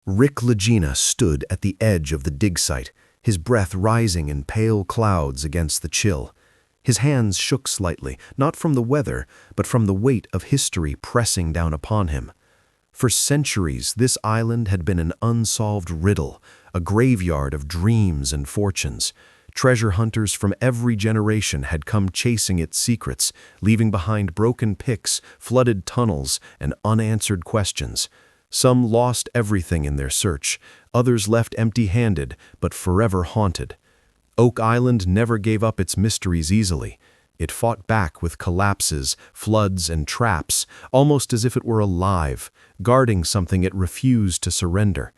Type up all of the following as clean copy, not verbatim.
Rick Legina stood at the edge of the dig site, his breath rising in pale clouds against the chill. His hands shook slightly, not from the weather, but from the weight of history pressing down upon him. For centuries, this island had been an unsolved riddle, a graveyard of dreams and fortunes. Treasure hunters from every generation had come chasing its secrets, leaving behind broken picks, flooded tunnels, and unanswered questions. Some lost everything in their search, others left empty-handed, but forever haunted. Oak Island never gave up its mysteries easily. It fought back with collapses, floods, and traps, almost as if it were alive, guarding something it refused to surrender.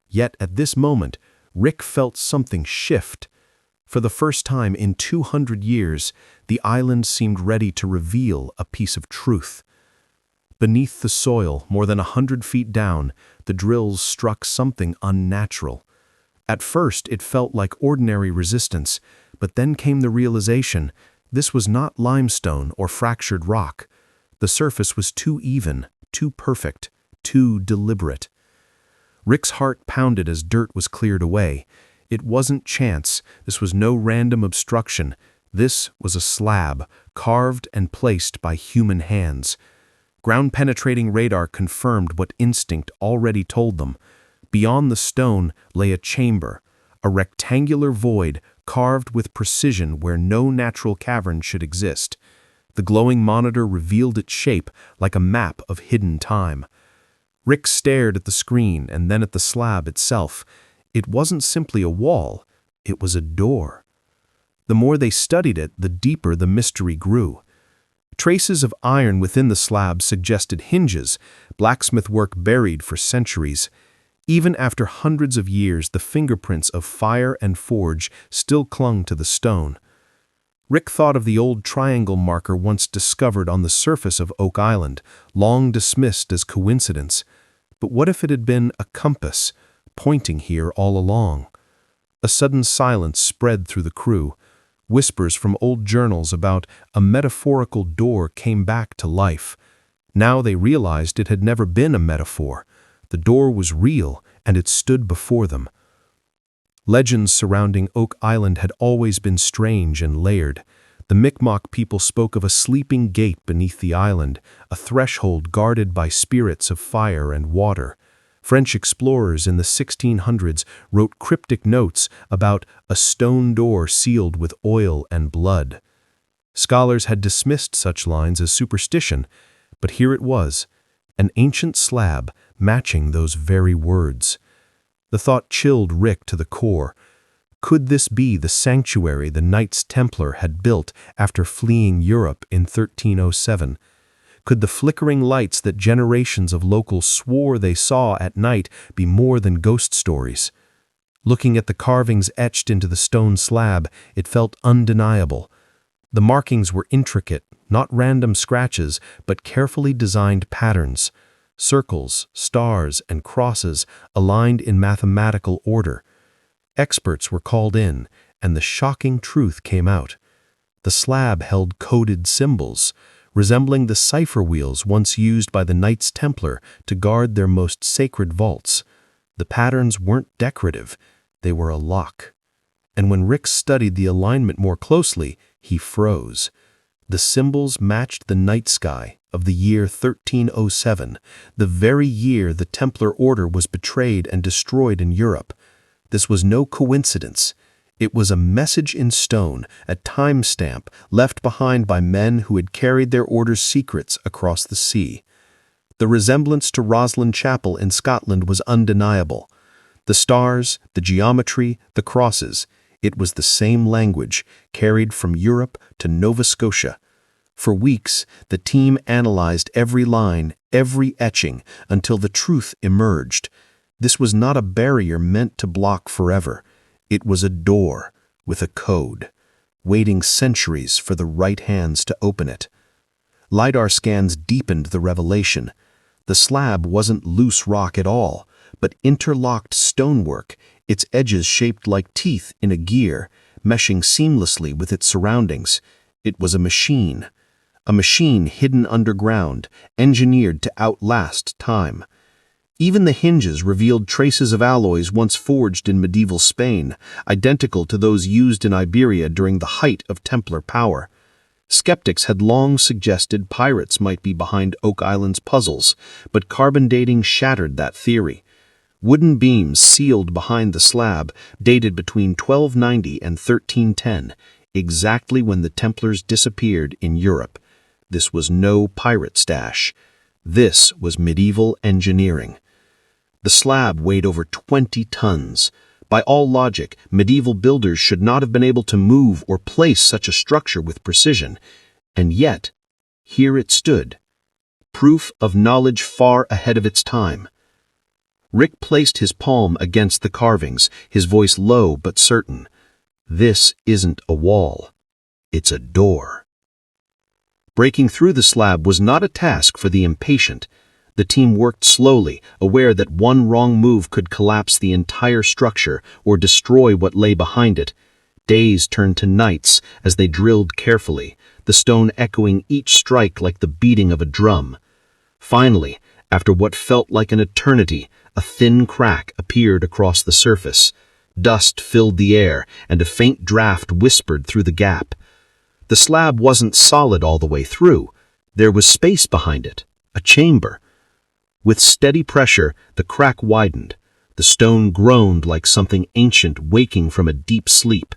Yet at this moment, Rick felt something shift. For the first time in 200 years, the island seemed ready to reveal a piece of truth. Beneath the soil, more than 100 feet down, the drills struck something unnatural. At first, it felt like ordinary resistance, but then came the realization this was not limestone or fractured rock. The surface was too even, too perfect, too deliberate. Rick's heart pounded as dirt was cleared away. It wasn't chance. This was no random obstruction. This was a slab, carved and placed by human hands. Ground-penetrating radar confirmed what instinct already told them. Beyond the stone lay a chamber, a rectangular void carved with precision where no natural cavern should exist. The glowing monitor revealed its shape like a map of hidden time. Rick stared at the screen and then at the slab itself. It wasn't simply a wall, it was a door. The more they studied it, the deeper the mystery grew. Traces of iron within the slab suggested hinges, blacksmith work buried for centuries. Even after hundreds of years, the fingerprints of fire and forge still clung to the stone. Rick thought of the old triangle marker once discovered on the surface of Oak Island, long dismissed as coincidence. But what if it had been a compass, pointing here all along? A sudden silence spread through the crew. Whispers from old journals about a metaphorical door came back to life. Now they realized it had never been a metaphor. The door was real, and it stood before them. Legends surrounding Oak Island had always been strange and layered. The Mi'kmaq people spoke of a sleeping gate beneath the island, a threshold guarded by spirits of fire and water. French explorers in the 1600s wrote cryptic notes about a stone door sealed with oil and blood. Scholars had dismissed such lines as superstition, but here it was, an ancient slab matching those very words. The thought chilled Rick to the core. Could this be the sanctuary the Knights Templar had built after fleeing Europe in 1307? Could the flickering lights that generations of locals swore they saw at night be more than ghost stories? Looking at the carvings etched into the stone slab, it felt undeniable. The markings were intricate, not random scratches, but carefully designed patterns. Circles, stars, and crosses aligned in mathematical order. Experts were called in, and the shocking truth came out. The slab held coded symbols, resembling the cipher wheels once used by the Knights Templar to guard their most sacred vaults. The patterns weren't decorative, they were a lock. And when Rick studied the alignment more closely, he froze. The symbols matched the night sky of the year 1307, the very year the Templar Order was betrayed and destroyed in Europe. This was no coincidence. It was a message in stone, a timestamp left behind by men who had carried their order's secrets across the sea. The resemblance to Roslin Chapel in Scotland was undeniable. The stars, the geometry, the crosses, it was the same language, carried from Europe to Nova Scotia. For weeks, the team analyzed every line, every etching, until the truth emerged. This was not a barrier meant to block forever. It was a door with a code, waiting centuries for the right hands to open it. LiDAR scans deepened the revelation. The slab wasn't loose rock at all, but interlocked stonework, its edges shaped like teeth in a gear, meshing seamlessly with its surroundings. It was a machine hidden underground, engineered to outlast time. Even the hinges revealed traces of alloys once forged in medieval Spain, identical to those used in Iberia during the height of Templar power. Skeptics had long suggested pirates might be behind Oak Island's puzzles, but carbon dating shattered that theory. Wooden beams sealed behind the slab dated between 1290 and 1310, exactly when the Templars disappeared in Europe. This was no pirate stash. This was medieval engineering. The slab weighed over 20 tons. By all logic, medieval builders should not have been able to move or place such a structure with precision. And yet, here it stood. Proof of knowledge far ahead of its time. Rick placed his palm against the carvings, his voice low but certain. This isn't a wall. It's a door. Breaking through the slab was not a task for the impatient. The team worked slowly, aware that one wrong move could collapse the entire structure or destroy what lay behind it. Days turned to nights as they drilled carefully, the stone echoing each strike like the beating of a drum. Finally, after what felt like an eternity, a thin crack appeared across the surface. Dust filled the air, and a faint draft whispered through the gap. The slab wasn't solid all the way through. There was space behind it, a chamber. With steady pressure, the crack widened. The stone groaned like something ancient waking from a deep sleep.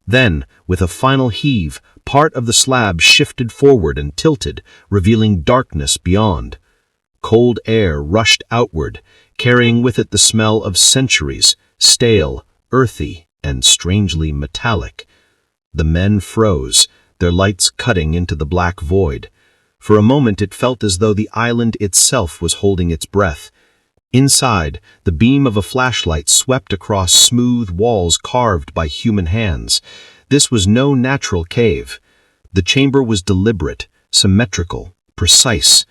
Then, with a final heave, part of the slab shifted forward and tilted, revealing darkness beyond. Cold air rushed outward, carrying with it the smell of centuries, stale, earthy, and strangely metallic. The men froze, their lights cutting into the black void. For a moment it felt as though the island itself was holding its breath. Inside, the beam of a flashlight swept across smooth walls carved by human hands. This was no natural cave. The chamber was deliberate, symmetrical, precise.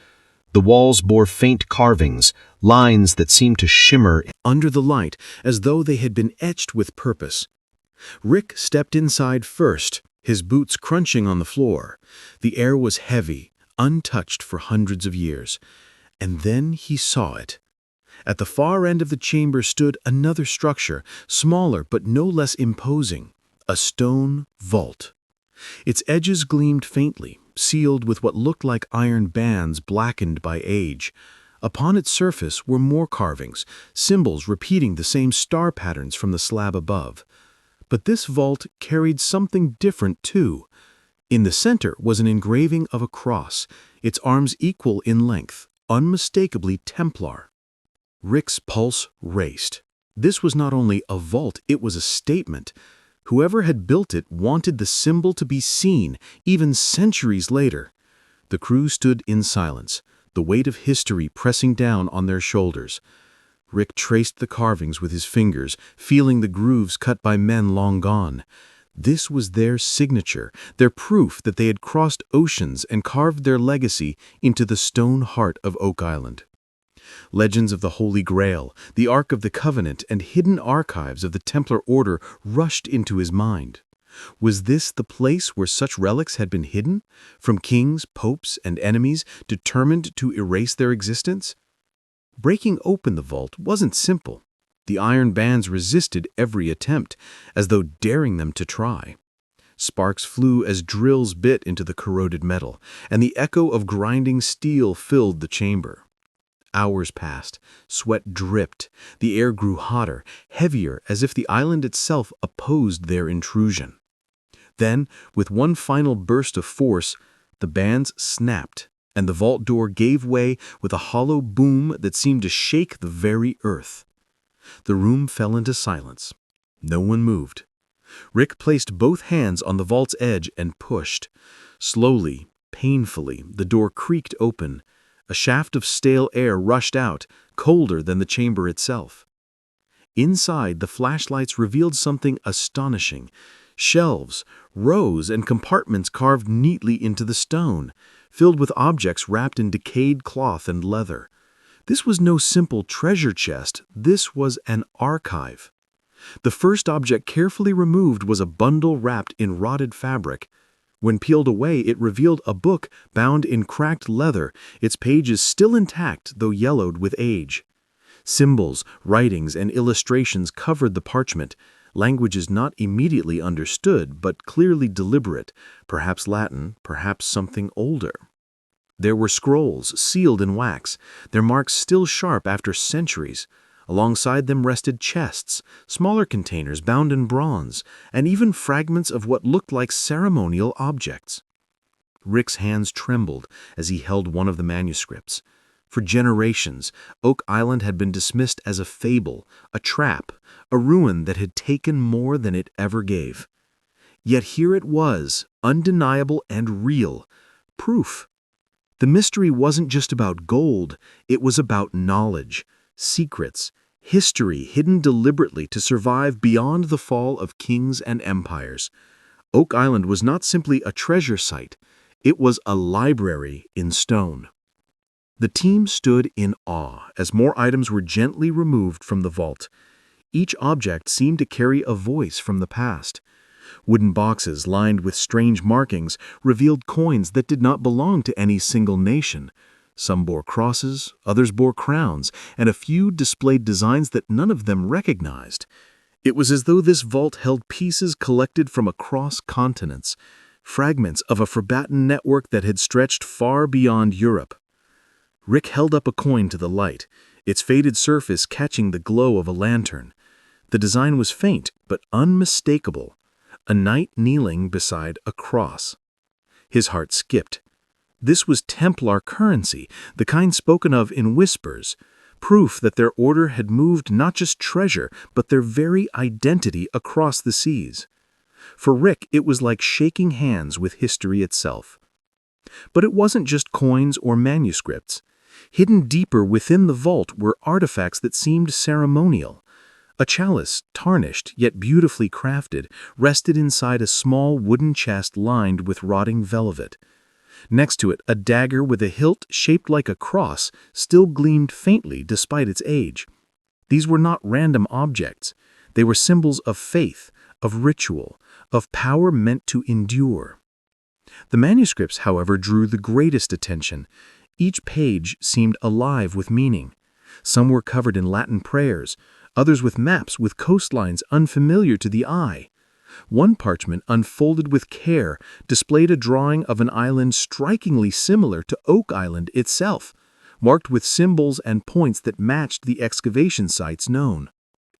The walls bore faint carvings, lines that seemed to shimmer under the light as though they had been etched with purpose. Rick stepped inside first, his boots crunching on the floor. The air was heavy, untouched for hundreds of years. And then he saw it. At the far end of the chamber stood another structure, smaller but no less imposing, a stone vault. Its edges gleamed faintly, sealed with what looked like iron bands blackened by age. Upon its surface were more carvings, symbols repeating the same star patterns from the slab above. But this vault carried something different too. In the center was an engraving of a cross, its arms equal in length, unmistakably Templar. Rick's pulse raced. This was not only a vault, it was a statement. Whoever had built it wanted the symbol to be seen, even centuries later. The crew stood in silence, the weight of history pressing down on their shoulders. Rick traced the carvings with his fingers, feeling the grooves cut by men long gone. This was their signature, their proof that they had crossed oceans and carved their legacy into the stone heart of Oak Island. Legends of the Holy Grail, the Ark of the Covenant, and hidden archives of the Templar Order rushed into his mind. Was this the place where such relics had been hidden, from kings, popes, and enemies determined to erase their existence? Breaking open the vault wasn't simple. The iron bands resisted every attempt, as though daring them to try. Sparks flew as drills bit into the corroded metal, and the echo of grinding steel filled the chamber. Hours passed, sweat dripped, the air grew hotter, heavier, as if the island itself opposed their intrusion. Then, with one final burst of force, the bands snapped, and the vault door gave way with a hollow boom that seemed to shake the very earth. The room fell into silence. No one moved. Rick placed both hands on the vault's edge and pushed. Slowly, painfully, the door creaked open. A shaft of stale air rushed out, colder than the chamber itself. Inside, the flashlights revealed something astonishing. Shelves, rows, and compartments carved neatly into the stone, filled with objects wrapped in decayed cloth and leather. This was no simple treasure chest, this was an archive. The first object carefully removed was a bundle wrapped in rotted fabric. When peeled away, it revealed a book bound in cracked leather, its pages still intact though yellowed with age. Symbols, writings, and illustrations covered the parchment, languages not immediately understood but clearly deliberate, perhaps Latin, perhaps something older. There were scrolls sealed in wax, their marks still sharp after centuries. Alongside them rested chests, smaller containers bound in bronze, and even fragments of what looked like ceremonial objects. Rick's hands trembled as he held one of the manuscripts. For generations, Oak Island had been dismissed as a fable, a trap, a ruin that had taken more than it ever gave. Yet here it was, undeniable and real, proof. The mystery wasn't just about gold, it was about knowledge, secrets, history hidden deliberately to survive beyond the fall of kings and empires. Oak Island was not simply a treasure site, it was a library in stone. The team stood in awe as more items were gently removed from the vault. Each object seemed to carry a voice from the past. Wooden boxes lined with strange markings revealed coins that did not belong to any single nation. Some bore crosses, others bore crowns, and a few displayed designs that none of them recognized. It was as though this vault held pieces collected from across continents, fragments of a forgotten network that had stretched far beyond Europe. Rick held up a coin to the light, its faded surface catching the glow of a lantern. The design was faint but unmistakable. A knight kneeling beside a cross. His heart skipped. This was Templar currency, the kind spoken of in whispers, proof that their order had moved not just treasure, but their very identity across the seas. For Rick, it was like shaking hands with history itself. But it wasn't just coins or manuscripts. Hidden deeper within the vault were artifacts that seemed ceremonial. A chalice, tarnished yet beautifully crafted, rested inside a small wooden chest lined with rotting velvet. Next to it, a dagger with a hilt shaped like a cross still gleamed faintly despite its age. These were not random objects. They were symbols of faith, of ritual, of power meant to endure. The manuscripts, however, drew the greatest attention. Each page seemed alive with meaning. Some were covered in Latin prayers, others with maps with coastlines unfamiliar to the eye. One parchment, unfolded with care, displayed a drawing of an island strikingly similar to Oak Island itself, marked with symbols and points that matched the excavation sites known.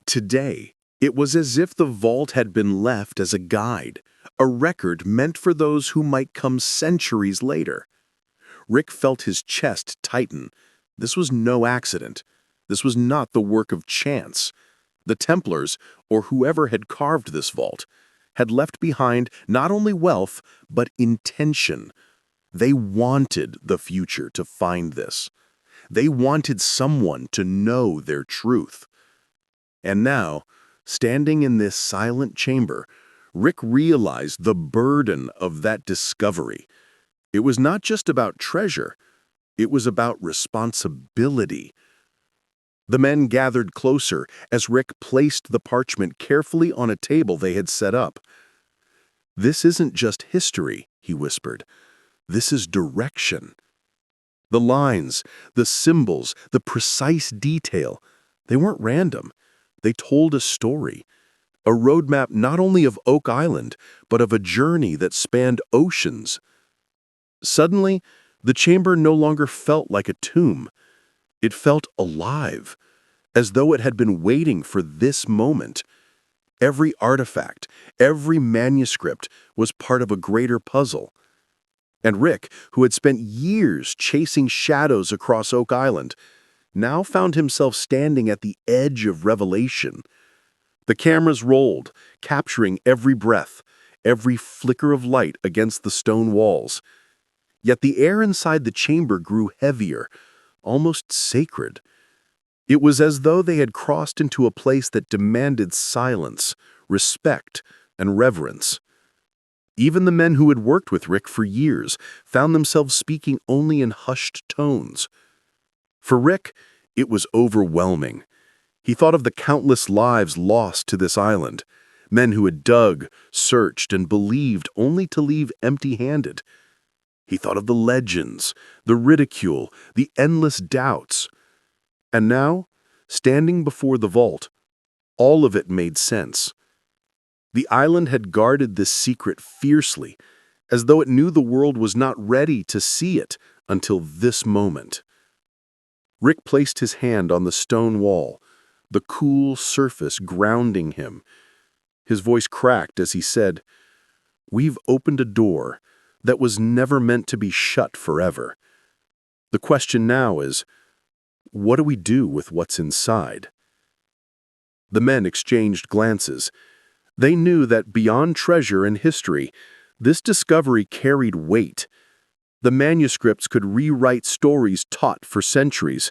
Today, it was as if the vault had been left as a guide, a record meant for those who might come centuries later. Rick felt his chest tighten. This was no accident. This was not the work of chance. The Templars, or whoever had carved this vault, had left behind not only wealth, but intention. They wanted the future to find this. They wanted someone to know their truth. And now, standing in this silent chamber, Rick realized the burden of that discovery. It was not just about treasure, it was about responsibility. The men gathered closer as Rick placed the parchment carefully on a table they had set up. "This isn't just history," he whispered. "This is direction." The lines, the symbols, the precise detail, they weren't random. They told a story, a roadmap not only of Oak Island, but of a journey that spanned oceans. Suddenly, the chamber no longer felt like a tomb. It felt alive, as though it had been waiting for this moment. Every artifact, every manuscript was part of a greater puzzle. And Rick, who had spent years chasing shadows across Oak Island, now found himself standing at the edge of revelation. The cameras rolled, capturing every breath, every flicker of light against the stone walls. Yet the air inside the chamber grew heavier, almost sacred. It was as though they had crossed into a place that demanded silence, respect, and reverence. Even the men who had worked with Rick for years found themselves speaking only in hushed tones. For Rick, it was overwhelming. He thought of the countless lives lost to this island, men who had dug, searched, and believed only to leave empty-handed. He thought of the legends, the ridicule, the endless doubts. And now, Standing before the vault, all of it made sense. The island had guarded this secret fiercely, as though it knew the world was not ready to see it until this moment. Rick placed his hand on the stone wall, the cool surface grounding him. His voice cracked as he said, "We've opened a door that was never meant to be shut forever. The question now is, what do we do with what's inside?" The men exchanged glances. They knew that beyond treasure and history, this discovery carried weight. The manuscripts could rewrite stories taught for centuries.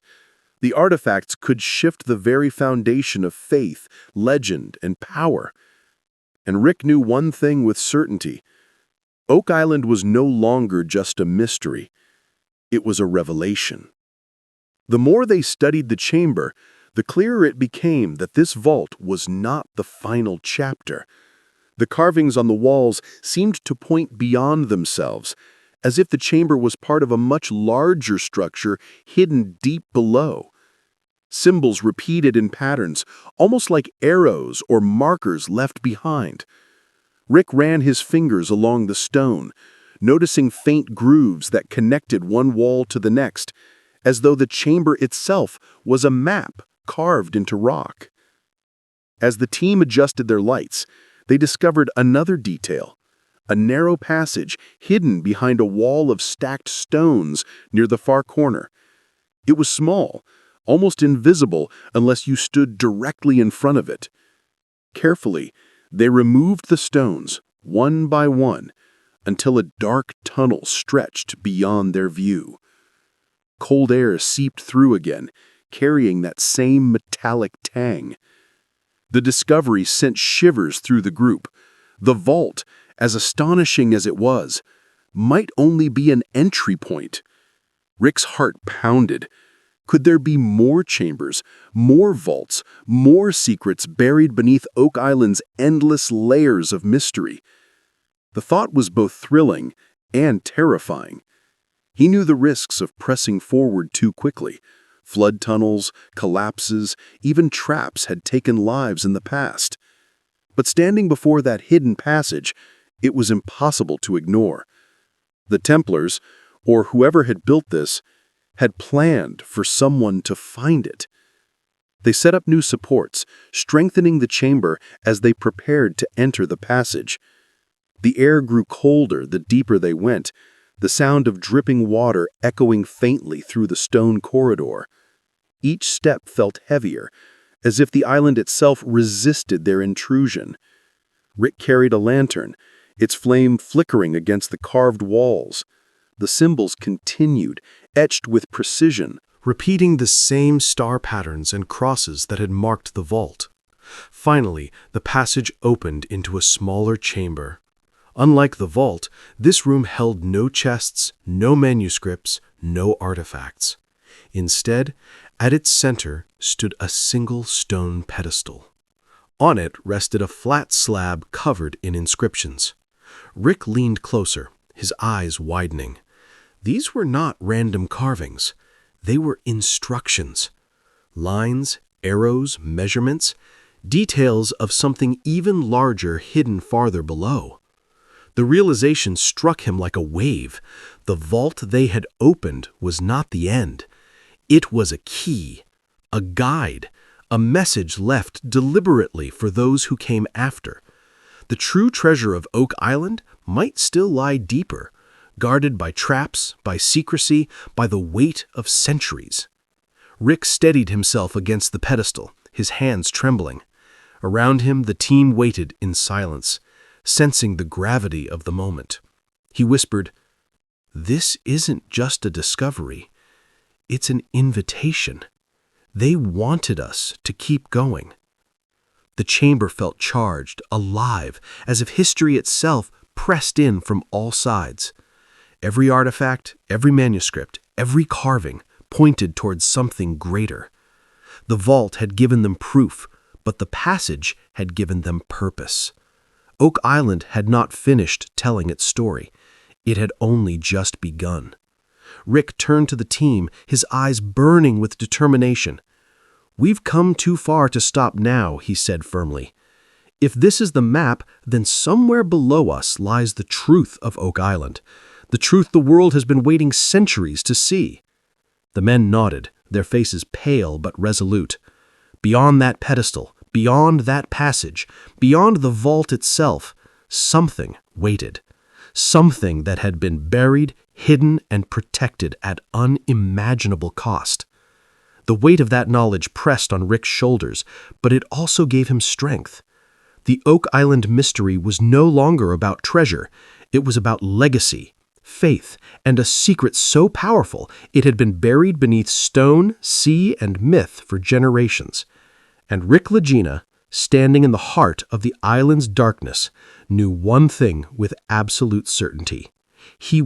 The artifacts could shift the very foundation of faith, legend, and power. And Rick knew one thing with certainty. Oak Island was no longer just a mystery. It was a revelation. The more they studied the chamber, the clearer it became that this vault was not the final chapter. The carvings on the walls seemed to point beyond themselves, as if the chamber was part of a much larger structure hidden deep below. Symbols repeated in patterns, almost like arrows or markers left behind. Rick ran his fingers along the stone, noticing faint grooves that connected one wall to the next, as though the chamber itself was a map carved into rock. As the team adjusted their lights, they discovered another detail, a narrow passage hidden behind a wall of stacked stones near the far corner. It was small, almost invisible unless you stood directly in front of it. Carefully, they removed the stones, one by one, until a dark tunnel stretched beyond their view. Cold air seeped through again, carrying that same metallic tang. The discovery sent shivers through the group. The vault, as astonishing as it was, might only be an entry point. Rick's heart pounded. Could there be more chambers, more vaults, more secrets buried beneath Oak Island's endless layers of mystery? The thought was both thrilling and terrifying. He knew the risks of pressing forward too quickly. Flood tunnels, collapses, even traps had taken lives in the past. But standing before that hidden passage, it was impossible to ignore. The Templars, or whoever had built this, had planned for someone to find it. They set up new supports, strengthening the chamber as they prepared to enter the passage. The air grew colder the deeper they went, the sound of dripping water echoing faintly through the stone corridor. Each step felt heavier, as if the island itself resisted their intrusion. Rick carried a lantern, its flame flickering against the carved walls. The symbols continued, etched with precision, repeating the same star patterns and crosses that had marked the vault. Finally, the passage opened into a smaller chamber. Unlike the vault, this room held no chests, no manuscripts, no artifacts. Instead, at its center stood a single stone pedestal. On it rested a flat slab covered in inscriptions. Rick leaned closer, his eyes widening. These were not random carvings. They were instructions. Lines, arrows, measurements, details of something even larger hidden farther below. The realization struck him like a wave. The vault they had opened was not the end. It was a key, a guide, a message left deliberately for those who came after. The true treasure of Oak Island might still lie deeper, guarded by traps, by secrecy, by the weight of centuries. Rick steadied himself against the pedestal, his hands trembling. Around him, the team waited in silence, sensing the gravity of the moment. He whispered, "This isn't just a discovery. It's an invitation. They wanted us to keep going." The chamber felt charged, alive, as if history itself pressed in from all sides. Every artifact, every manuscript, every carving pointed towards something greater. The vault had given them proof, but the passage had given them purpose. Oak Island had not finished telling its story. It had only just begun. Rick turned to the team, his eyes burning with determination. "We've come too far to stop now," he said firmly. "If this is the map, then somewhere below us lies the truth of Oak Island, the truth the world has been waiting centuries to see." The men nodded, their faces pale but resolute. Beyond that pedestal, beyond that passage, beyond the vault itself, something waited. Something that had been buried, hidden, and protected at unimaginable cost. The weight of that knowledge pressed on Rick's shoulders, but it also gave him strength. The Oak Island mystery was no longer about treasure. It was about legacy, faith, and a secret so powerful it had been buried beneath stone, sea, and myth for generations. And Rick Legina, standing in the heart of the island's darkness, knew one thing with absolute certainty. He